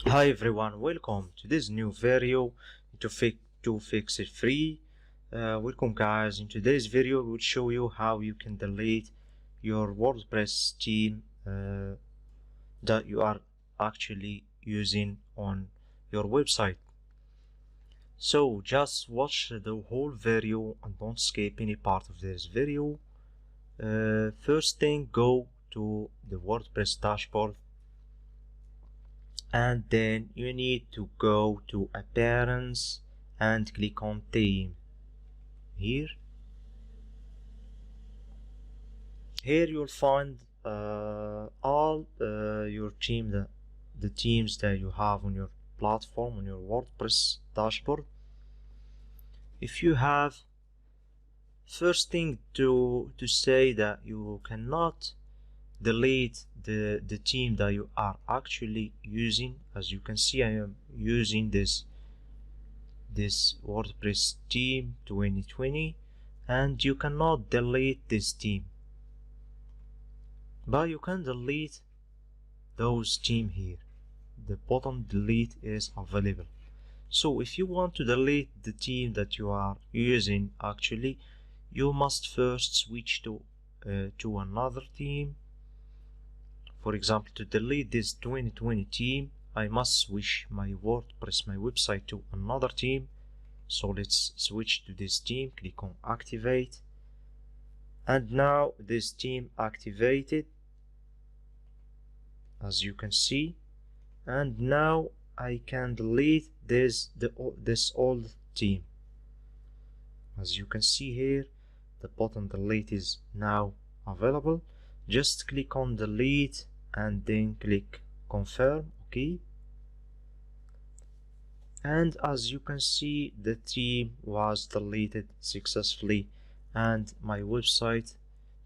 Hi everyone, welcome to this new video to fix it free. Welcome guys. In today's video we will show you how you can delete your WordPress theme that you are actually using on your website. So just watch the whole video and don't skip any part of this video. First thing, go to the WordPress dashboard, and then you need to go to appearance and click on theme. Here you'll find all your team, the themes that you have on your platform, on your WordPress dashboard. If you have, first thing to say that you cannot delete the theme that you are actually using. As you can see, I am using this WordPress theme 2020, and you cannot delete this theme, but you can delete those theme here. The button delete is available. So if you want to delete the theme that you are using, actually you must first switch to another theme. For example, to delete this 2020 theme, I must switch my WordPress, my website, to another theme. So let's switch to this theme, click on activate, and now this theme activated, as you can see. And now I can delete this old theme. As you can see here, the button delete is now available. Just click on delete and then click confirm. Okay, and as you can see, the theme was deleted successfully and my website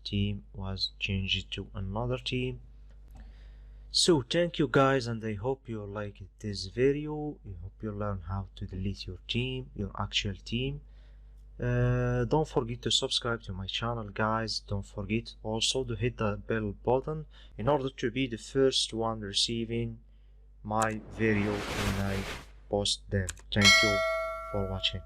theme was changed to another theme. So thank you guys, and I hope you liked this video. I hope you learn how to delete your theme, your actual theme. Don't forget to subscribe to my channel, guys. Don't forget also to hit the bell button in order to be the first one receiving my video when I post them. Thank you for watching.